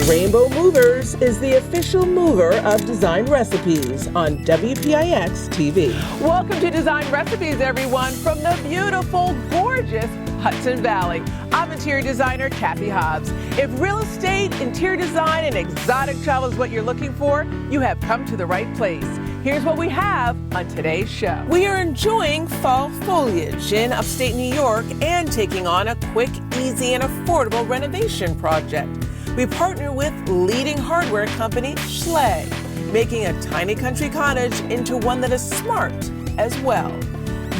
Rainbow Movers is the official mover of Design Recipes on WPIX TV. Welcome to Design Recipes, everyone, from the beautiful, gorgeous Hudson Valley. I'm interior designer Cathy Hobbs. If real estate, interior design, and exotic travel is what you're looking for, you have come to the right place. Here's what we have on today's show. We are enjoying fall foliage in upstate New York and taking on a quick, easy, and affordable renovation project. We partner with leading hardware company Schlage, making a tiny country cottage into one that is smart as well.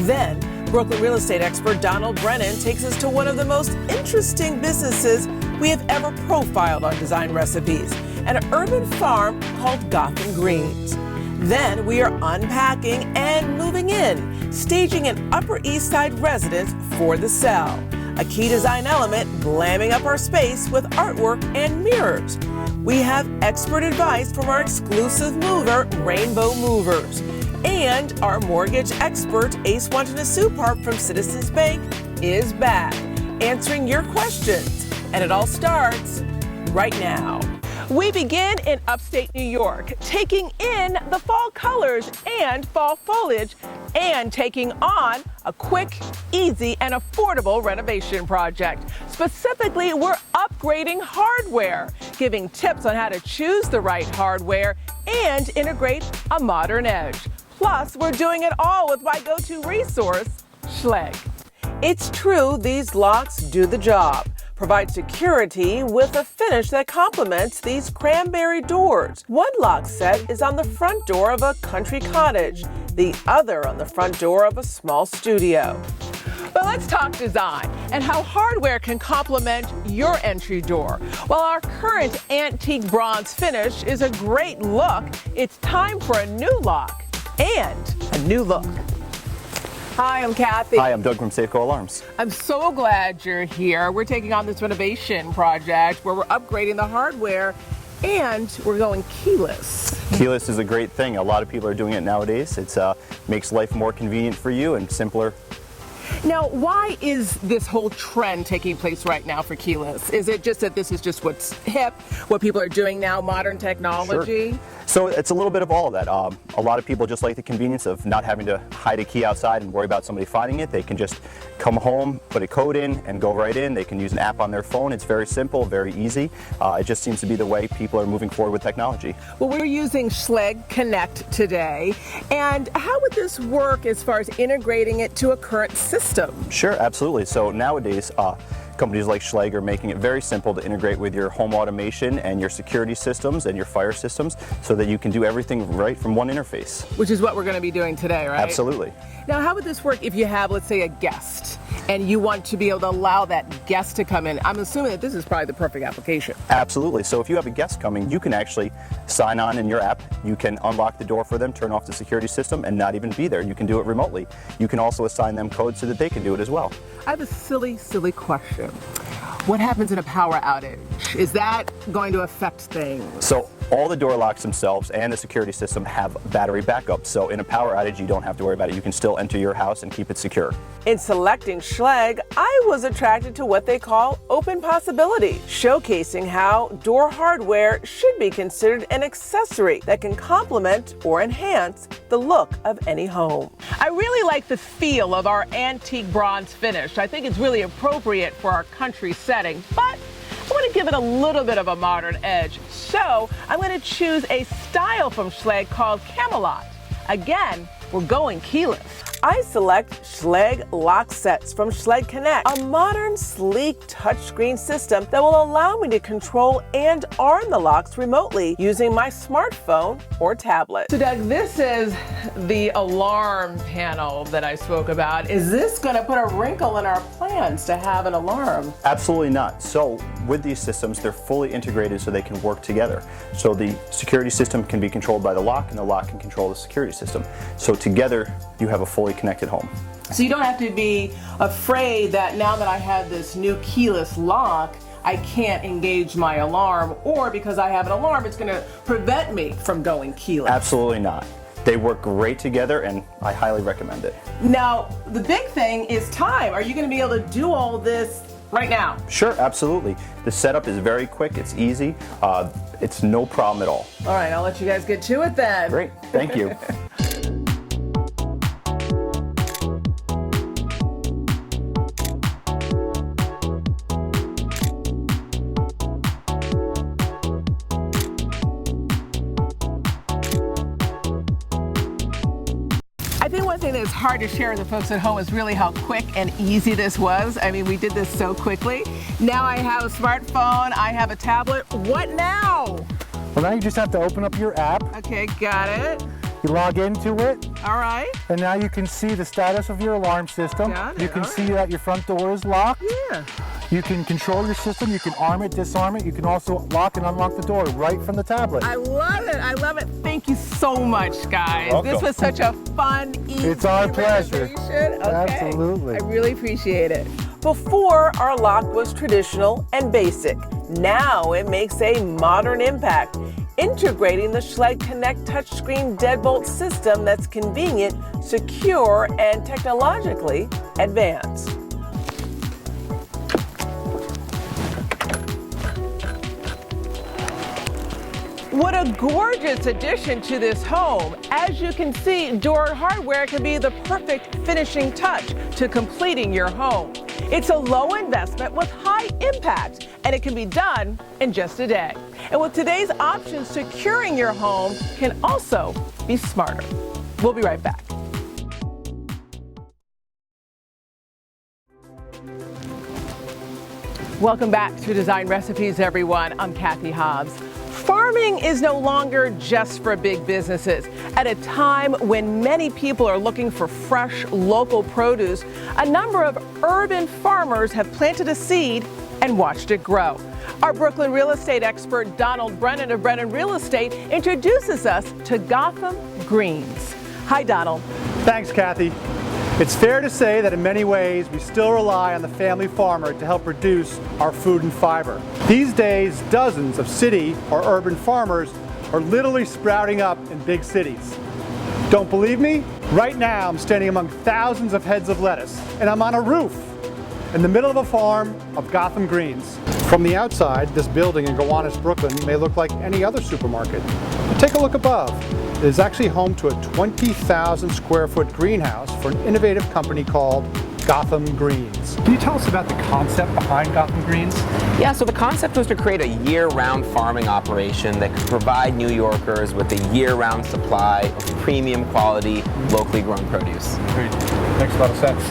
Then, Brooklyn real estate expert Donald Brennan takes us to one of the most interesting businesses we have ever profiled on Design Recipes, an urban farm called Gotham Greens. Then we are unpacking and moving in, staging an Upper East Side residence for the sell. A key design element, glamming up our space with artwork and mirrors. We have expert advice from our exclusive mover, Rainbow Movers. And our mortgage expert, Ace Watanasuparp from Citizens Bank, is back, answering your questions. And it all starts right now. We begin in upstate New York, taking in the fall colors and fall foliage, and taking on a quick, easy, and affordable renovation project. Specifically, we're upgrading hardware, giving tips on how to choose the right hardware and integrate a modern edge. Plus, we're doing it all with my go-to resource, Schlage. It's true, these locks do the job. Provide security with a finish that complements these cranberry doors. One lock set is on the front door of a country cottage, the other on the front door of a small studio. But let's talk design and how hardware can complement your entry door. While our current antique bronze finish is a great look, it's time for a new lock and a new look. Hi, I'm Cathy. Hi, I'm Doug from Safeco Alarms. I'm so glad you're here. We're taking on this renovation project where we're upgrading the hardware and we're going keyless. Keyless is a great thing. A lot of people are doing it nowadays. It makes life more convenient for you and simpler. Now, why is this whole trend taking place right now for keyless? Is it just that this is just what's hip, what people are doing now, modern technology? Sure. So it's a little bit of all of that. A lot of people just like the convenience of not having to hide a key outside and worry about somebody finding it. They can just come home, put a code in, and go right in. They can use an app on their phone. It's very simple, very easy. It just seems to be the way people are moving forward with technology. Well, we're using Schlage Connect today. And how would this work as far as integrating it to a current system? Sure, absolutely. So nowadays, companies like Schlage are making it very simple to integrate with your home automation and your security systems and your fire systems so that you can do everything right from one interface. Which is what we're going to be doing today, right? Absolutely. Now, how would this work if you have, let's say, a guest and you want to be able to allow that guest to come in? I'm assuming that this is probably the perfect application. Absolutely. So if you have a guest coming, you can actually sign on in your app. You can unlock the door for them, turn off the security system, and not even be there. You can do it remotely. You can also assign them codes so that they can do it as well. I have a silly question. What happens in a power outage? Is that going to affect things? So all the door locks themselves and the security system have battery backup. So in a power outage, you don't have to worry about it. You can still enter your house and keep it secure. In selecting Schlage, I was attracted to what they call open possibility, showcasing how door hardware should be considered an accessory that can complement or enhance the look of any home. I really like the feel of our antique bronze finish. I think it's really appropriate for our country setting, but I want to give it a little bit of a modern edge. So I'm going to choose a style from Schlage called Camelot. Again, we're going keyless. I select Schlage lock sets from Schlage Connect, a modern, sleek touchscreen system that will allow me to control and arm the locks remotely using my smartphone or tablet. So Doug, this is the alarm panel that I spoke about. Is this going to put a wrinkle in our plans to have an alarm? Absolutely not. So with these systems, they're fully integrated so they can work together. So the security system can be controlled by the lock and the lock can control the security system. So together, you have a fully connected home. So you don't have to be afraid that now that I have this new keyless lock, I can't engage my alarm, or because I have an alarm, it's going to prevent me from going keyless. Absolutely not. They work great together and I highly recommend it. Now, the big thing is time. Are you going to be able to do all this right now? Sure, absolutely. The setup is very quick, it's easy, it's no problem at all. All right, I'll let you guys get to it then. Great, thank you. I think one thing that's hard to share with the folks at home is really how quick and easy this was. I mean, we did this so quickly. Now I have a smartphone, I have a tablet. What now? Well, now you just have to open up your app. Okay, got it. You log into it, All right. and now you can see the status of your alarm system. Got it, You can all see that your front door is locked. Yeah. You can control your system. You can arm it, disarm it. You can also lock and unlock the door right from the tablet. I love it. I love it. Thank you so much, guys. Welcome. This was such a fun, easy It's our pleasure. renovation. Okay. Absolutely. I really appreciate it. Before, our lock was traditional and basic. Now it makes a modern impact, integrating the Schlage Connect touchscreen deadbolt system that's convenient, secure, and technologically advanced. What a gorgeous addition to this home. As you can see, door hardware can be the perfect finishing touch to completing your home. It's a low investment with high impact, and it can be done in just a day. And with today's options, securing your home can also be smarter. We'll be right back. Welcome back to Design Recipes, everyone. I'm Cathy Hobbs. Farming is no longer just for big businesses. At a time when many people are looking for fresh, local produce, a number of urban farmers have planted a seed and watched it grow. Our Brooklyn real estate expert, Donald Brennan of Brennan Real Estate, introduces us to Gotham Greens. Hi, Donald. Thanks, Kathy. It's fair to say that in many ways we still rely on the family farmer to help produce our food and fiber. These days, dozens of city or urban farmers are literally sprouting up in big cities. Don't believe me? Right now I'm standing among thousands of heads of lettuce, and I'm on a roof in the middle of a farm of Gotham Greens. From the outside, this building in Gowanus, Brooklyn may look like any other supermarket. But take a look above. It is actually home to a 20,000 square foot greenhouse for an innovative company called Gotham Greens. Can you tell us about the concept behind Gotham Greens? Yeah, so the concept was to create a year-round farming operation that could provide New Yorkers with a year-round supply of premium quality, locally grown produce. Great. Makes a lot of sense.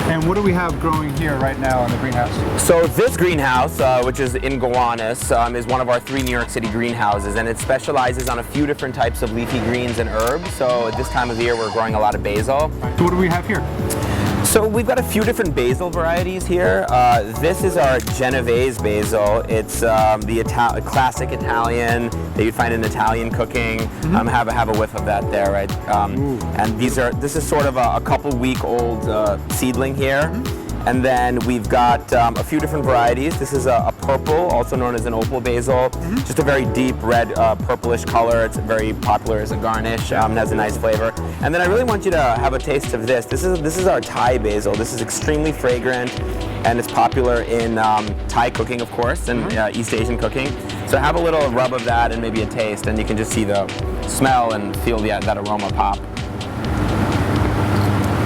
And what do we have growing here right now in the greenhouse? So this greenhouse, which is in Gowanus, is one of our 3 New York City greenhouses, and it specializes on a few different types of leafy greens and herbs. So at this time of year, we're growing a lot of basil. So what do we have here? So we've got a few different basil varieties here. This is our Genovese basil. It's the classic Italian that you'd find in Italian cooking. Have a whiff of that there, right? And this is sort of a couple-week-old seedling here. And then we've got a few different varieties. This is a purple, also known as an opal basil. Just a very deep red purplish color. It's very popular as a garnish. Has a nice flavor. And then I really want you to have a taste of this. This is our Thai basil. This is extremely fragrant, and it's popular in Thai cooking, of course, and East Asian cooking. So have a little rub of that and maybe a taste, and you can just see the smell and feel that aroma pop.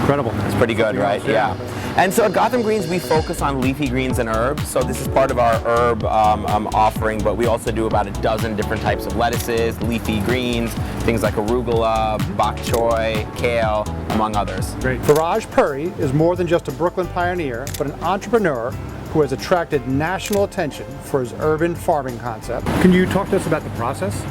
Incredible. It's pretty good, right? Yeah. And so at Gotham Greens, we focus on leafy greens and herbs. So this is part of our herb offering, but we also do about a dozen different types of lettuces, leafy greens, things like arugula, bok choy, kale, among others. Great. Viraj Puri is more than just a Brooklyn pioneer, but an entrepreneur who has attracted national attention for his urban farming concept. Can you talk to us about the process?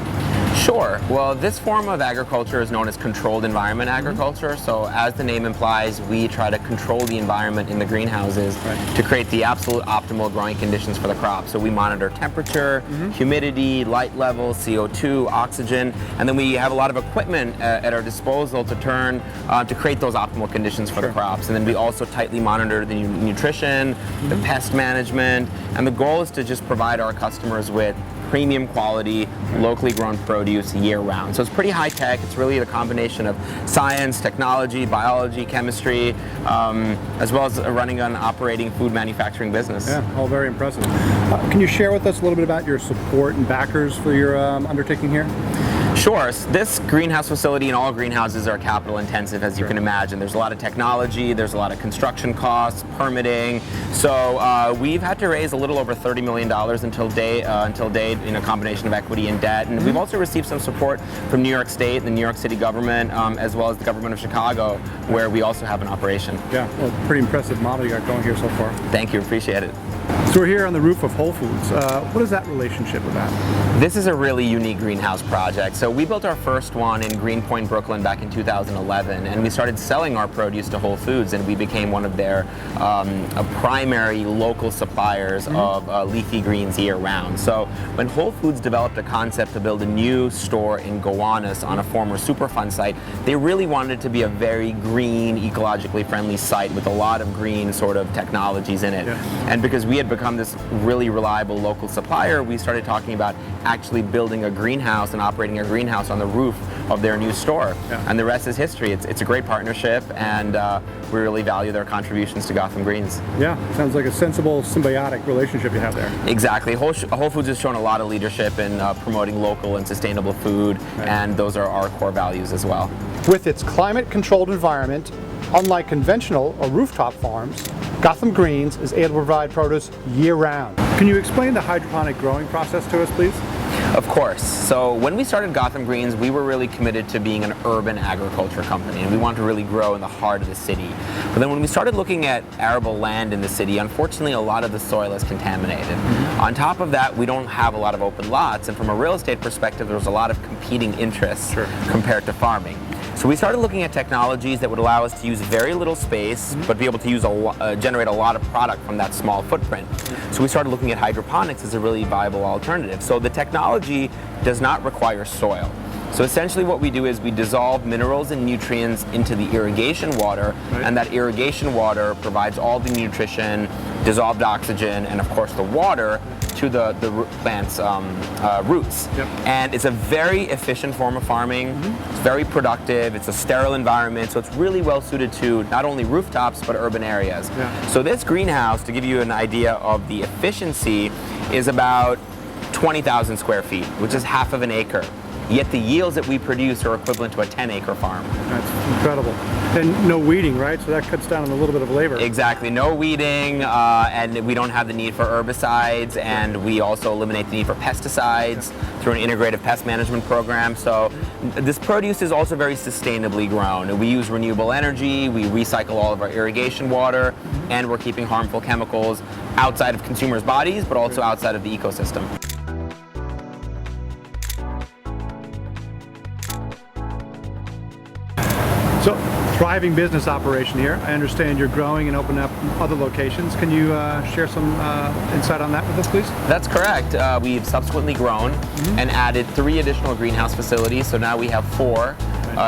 Sure. Well, this form of agriculture is known as controlled environment agriculture. So as the name implies, we try to control the environment in the greenhouses to create the absolute optimal growing conditions for the crop. So we monitor temperature, humidity, light levels, CO2, oxygen, and then we have a lot of equipment at our disposal to turn to create those optimal conditions for the crops. And then we also tightly monitor the nutrition, the pest management, and the goal is to just provide our customers with premium quality, locally grown produce produce year-round. So it's pretty high-tech. It's really a combination of science, technology, biology, chemistry, as well as running an operating food manufacturing business. Yeah, all very impressive. Can you share with us a little bit about your support and backers for your undertaking here? Sure. This greenhouse facility and all greenhouses are capital intensive, as you can imagine. There's a lot of technology, there's a lot of construction costs, permitting. So we've had to raise a little over $30 million until date in a combination of equity and debt. And we've also received some support from New York State, the New York City government, as well as the government of Chicago, where we also have an operation. Yeah, well, pretty impressive model you got going here so far. Thank you, appreciate it. So we're here on the roof of Whole Foods. What is that relationship about? This is a really unique greenhouse project. So we built our first one in Greenpoint, Brooklyn back in 2011, and we started selling our produce to Whole Foods, and we became one of their primary local suppliers of leafy greens year-round. So when Whole Foods developed a concept to build a new store in Gowanus on a former Superfund site, they really wanted it to be a very green, ecologically friendly site with a lot of green sort of technologies in it. Yeah. And because we had become this really reliable local supplier, we started talking about actually building a greenhouse and operating a greenhouse on the roof of their new store. Yeah. And the rest is history. It's a great partnership, and we really value their contributions to Gotham Greens. Yeah, sounds like a sensible, symbiotic relationship you have there. Exactly. Whole Foods has shown a lot of leadership in promoting local and sustainable food, and those are our core values as well. With its climate-controlled environment, unlike conventional or rooftop farms, Gotham Greens is able to provide produce year-round. Can you explain the hydroponic growing process to us, please? Of course. So when we started Gotham Greens, we were really committed to being an urban agriculture company, and we wanted to really grow in the heart of the city. But then when we started looking at arable land in the city, unfortunately a lot of the soil is contaminated. On top of that, we don't have a lot of open lots, and from a real estate perspective, there's a lot of competing interests compared to farming. So we started looking at technologies that would allow us to use very little space, but be able to use generate a lot of product from that small footprint. So we started looking at hydroponics as a really viable alternative. So the technology does not require soil. So essentially what we do is we dissolve minerals and nutrients into the irrigation water, and that irrigation water provides all the nutrition, dissolved oxygen, and of course the water to the plant's roots. And it's a very efficient form of farming. It's very productive. It's a sterile environment, so it's really well suited to not only rooftops but urban areas. So this greenhouse, to give you an idea of the efficiency, is about 20,000 square feet, which is half of an acre. Yet the yields that we produce are equivalent to a 10-acre farm. That's incredible. And no weeding, right? So that cuts down on a little bit of labor. Exactly. No weeding, and we don't have the need for herbicides, and we also eliminate the need for pesticides through an integrative pest management program. So this produce is also very sustainably grown. We use renewable energy, we recycle all of our irrigation water, and we're keeping harmful chemicals outside of consumers' bodies, but also outside of the ecosystem. So, thriving business operation here. I understand you're growing and opening up other locations. Can you share some insight on that with us, please? That's correct. We've subsequently grown and added 3 additional greenhouse facilities, so now we have 4.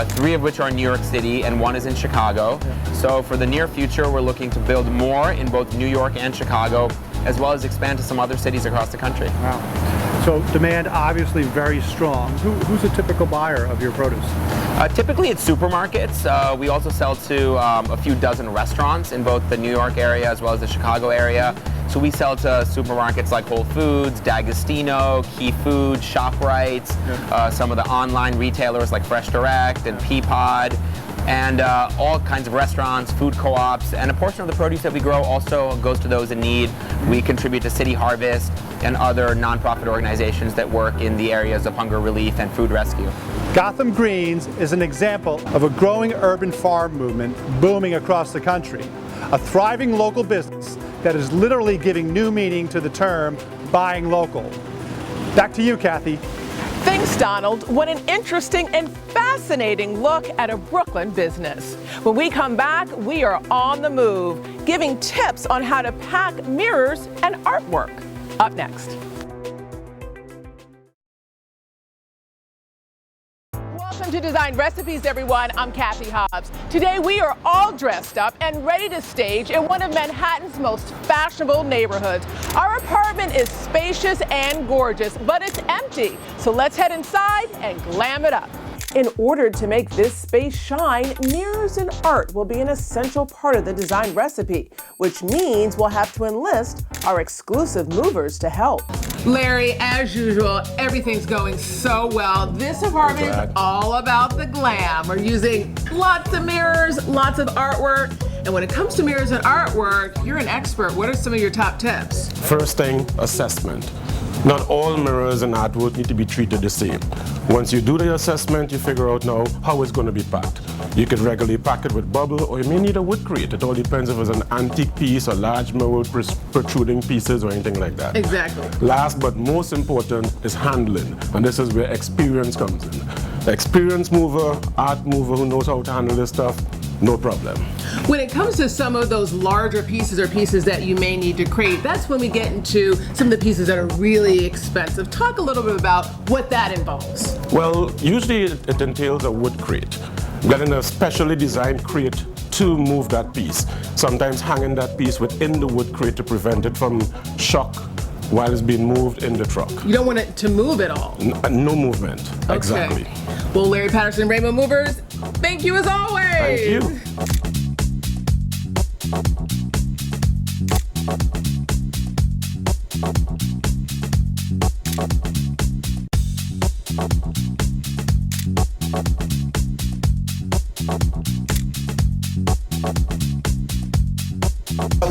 3 of which are in New York City and 1 is in Chicago. So for the near future, we're looking to build more in both New York and Chicago, as well as expand to some other cities across the country. Wow. So demand obviously very strong. Who's a typical buyer of your produce? Typically it's supermarkets. We also sell to a few dozen restaurants in both the New York area as well as the Chicago area. So we sell to supermarkets like Whole Foods, D'Agostino, Key Food, ShopRite, some of the online retailers like Fresh Direct and Peapod, and all kinds of restaurants, food co-ops, and a portion of the produce that we grow also goes to those in need. We contribute to City Harvest and other nonprofit organizations that work in the areas of hunger relief and food rescue. Gotham Greens is an example of a growing urban farm movement booming across the country. A thriving local business that is literally giving new meaning to the term buying local. Back to you, Kathy. Thanks, Donald. What an interesting and fascinating look at a Brooklyn business. When we come back, we are on the move, giving tips on how to pack mirrors and artwork. Up next. Welcome to Design Recipes, everyone. I'm Cathy Hobbs. Today we are all dressed up and ready to stage in one of Manhattan's most fashionable neighborhoods. Our apartment is spacious and gorgeous, but it's empty. So let's head inside and glam it up. In order to make this space shine, mirrors and art will be an essential part of the design recipe, which means we'll have to enlist our exclusive movers to help. Larry, as usual, everything's going so well. This apartment is all about the glam. We're using lots of mirrors, lots of artwork. And when it comes to mirrors and artwork, you're an expert. What are some of your top tips? First thing, assessment. Not all mirrors and artwork need to be treated the same. Once you do the assessment, you figure out now how it's going to be packed. You could regularly pack it with bubble, or you may need a wood crate. It all depends if it's an antique piece, a large mirror with protruding pieces, or anything like that. Exactly. Last but most important is handling, and this is where experience comes in. The experienced mover, art mover who knows how to handle this stuff, no problem. When it comes to some of those larger pieces or pieces that you may need to create, that's when we get into some of the pieces that are really expensive. Talk a little bit about what that involves. Well, usually it entails a wood crate. Getting a specially designed crate to move that piece. Sometimes hanging that piece within the wood crate to prevent it from shock while it's being moved in the truck. You don't want it to move at all. No movement, Okay. Exactly. Well, Larry Patterson, Rainbow Movers, thank you as always. Thank you.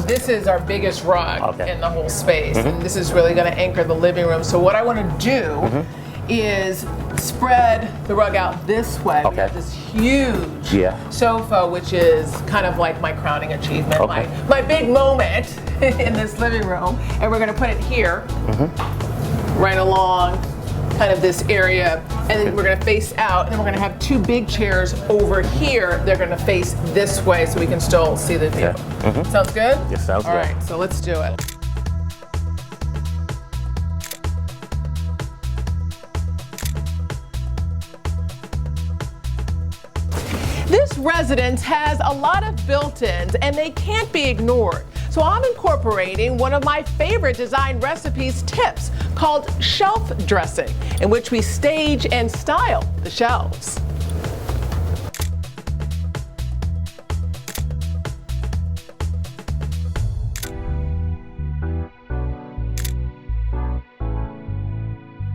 This is our biggest rug in the whole space, and this is really going to anchor the living room. So what I want to do is spread the rug out this way. We have this huge sofa, which is kind of like my crowning achievement, my big moment in this living room. And we're going to put it here, right along kind of this area, and then we're going to face out, and then we're going to have two big chairs over here. They're going to face this way so we can still see the view. Sounds good? Yes, sounds good. All right, so let's do it. This residence has a lot of built-ins, and they can't be ignored. So I'm incorporating one of my favorite design recipes tips called shelf dressing, in which we stage and style the shelves.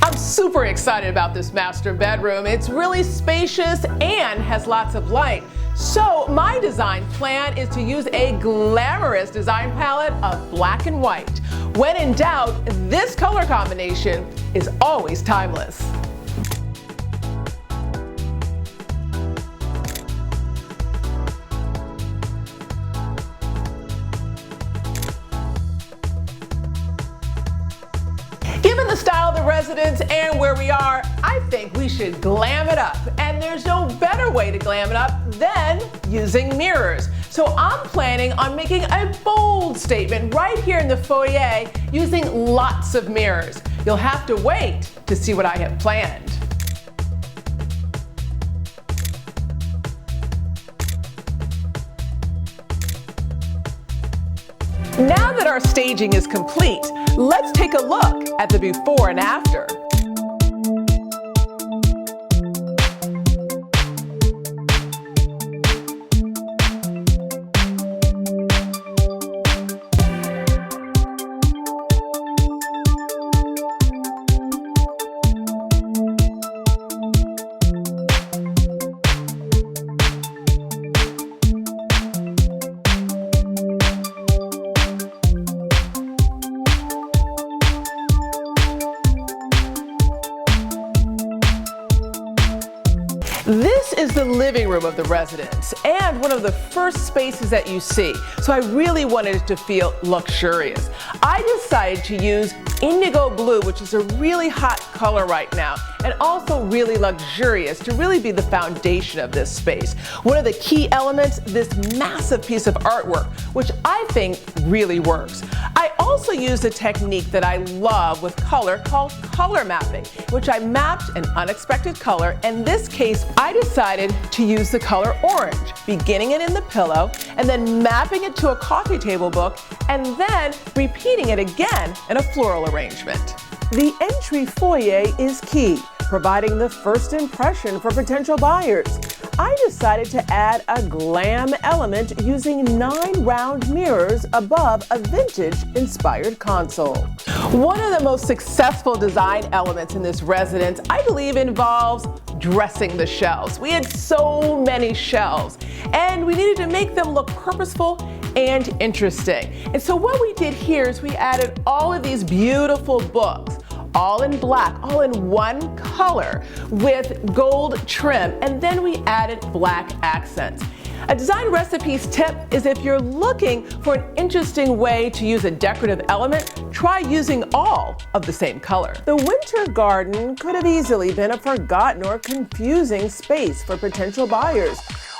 I'm super excited about this master bedroom. It's really spacious and has lots of light. So my design plan is to use a glamorous design palette of black and white. When in doubt, this color combination is always timeless. Given the style of the residence and where we are, I think we should glam it up. And there's no better way to glam it up than using mirrors. So I'm planning on making a bold statement right here in the foyer using lots of mirrors. You'll have to wait to see what I have planned. Now that our staging is complete, let's take a look at the before and after. is the living room of the residence and one of the first spaces that you see, so I really wanted it to feel luxurious. I decided to use indigo blue, which is a really hot color right now, and also really luxurious to really be the foundation of this space. One of the key elements, this massive piece of artwork, which I think really works. I also used a technique that I love with color called color mapping, which I mapped an unexpected color. In this case, I decided to use the color orange, beginning it in the pillow and then mapping it to a coffee table book and then repeating it again in a floral arrangement. The entry foyer is key, providing the first impression for potential buyers. I decided to add a glam element using 9 round mirrors above a vintage-inspired console. One of the most successful design elements in this residence, I believe, involves dressing the shelves. We had so many shelves, and we needed to make them look purposeful and interesting. And so what we did here is we added all of these beautiful books, all in black, all in one color with gold trim, and then we added black accents. A design recipes tip is if you're looking for an interesting way to use a decorative element, try using all of the same color. The winter garden could have easily been a forgotten or confusing space for potential buyers.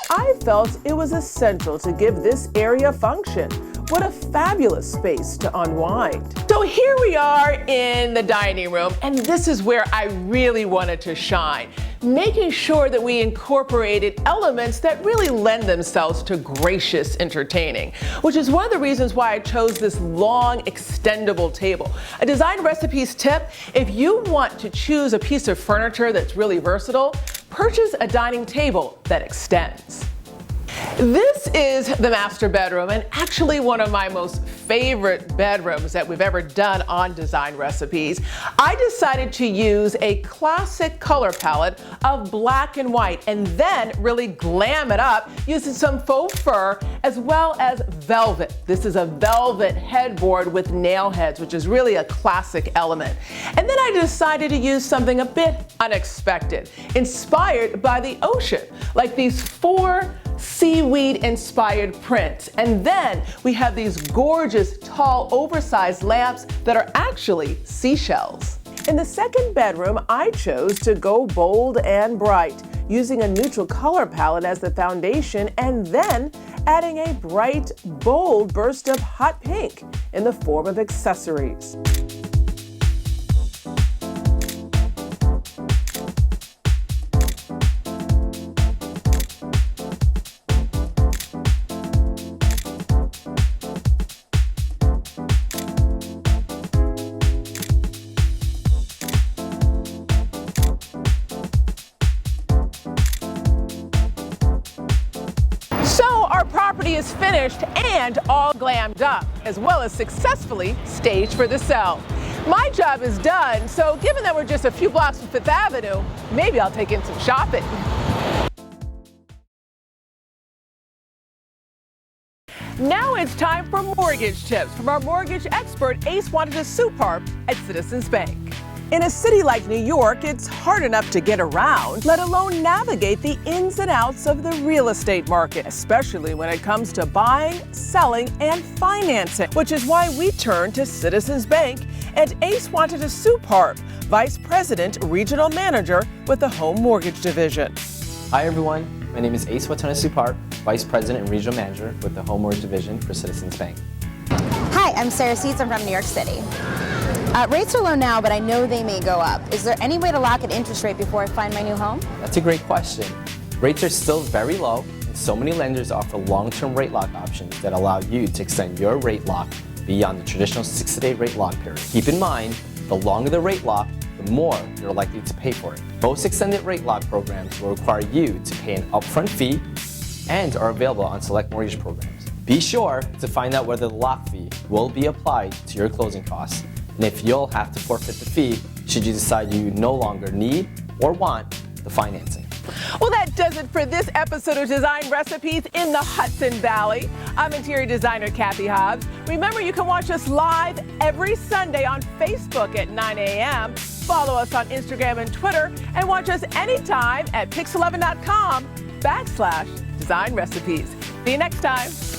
I felt it was essential to give this area function. What a fabulous space to unwind. So here we are in the dining room, and this is where I really wanted to shine, making sure that we incorporated elements that really lend themselves to gracious entertaining, which is one of the reasons why I chose this long, extendable table. A design recipes tip, if you want to choose a piece of furniture that's really versatile, purchase a dining table that extends. This is the master bedroom, and actually one of my most favorite bedrooms that we've ever done on Design Recipes. I decided to use a classic color palette of black and white and then really glam it up using some faux fur as well as velvet. This is a velvet headboard with nail heads, which is really a classic element. And then I decided to use something a bit unexpected, inspired by the ocean, like these 4 seaweed-inspired prints. And then we have these gorgeous, tall, oversized lamps that are actually seashells. In the second bedroom, I chose to go bold and bright, using a neutral color palette as the foundation and then adding a bright, bold burst of hot pink in the form of accessories. Our property is finished and all glammed up, as well as successfully staged for the sale. My job is done, so given that we're just a few blocks from 5th Avenue, maybe I'll take in some shopping. Now it's time for mortgage tips from our mortgage expert, Ace Watanasuparp at Citizens Bank. In a city like New York, it's hard enough to get around, let alone navigate the ins and outs of the real estate market, especially when it comes to buying, selling, and financing, which is why we turn to Citizens Bank and Ace Watanasuparp, Vice President, Regional Manager with the Home Mortgage Division. Hi everyone, my name is Ace Watanasuparp, Vice President and Regional Manager with the Home Mortgage Division for Citizens Bank. Hi, I'm Sarah Seitz. I'm from New York City. Rates are low now, but I know they may go up. Is there any way to lock an interest rate before I find my new home? That's a great question. Rates are still very low, and so many lenders offer long-term rate lock options that allow you to extend your rate lock beyond the traditional 6-day rate lock period. Keep in mind, the longer the rate lock, the more you're likely to pay for it. Most extended rate lock programs will require you to pay an upfront fee and are available on select mortgage programs. Be sure to find out whether the lock fee will be applied to your closing costs, and if you'll have to forfeit the fee should you decide you no longer need or want the financing. Well, that does it for this episode of Design Recipes in the Hudson Valley. I'm interior designer Cathy Hobbs. Remember, you can watch us live every Sunday on Facebook at 9 a.m. Follow us on Instagram and Twitter, and watch us anytime at pix11.com/Design Recipes. See you next time.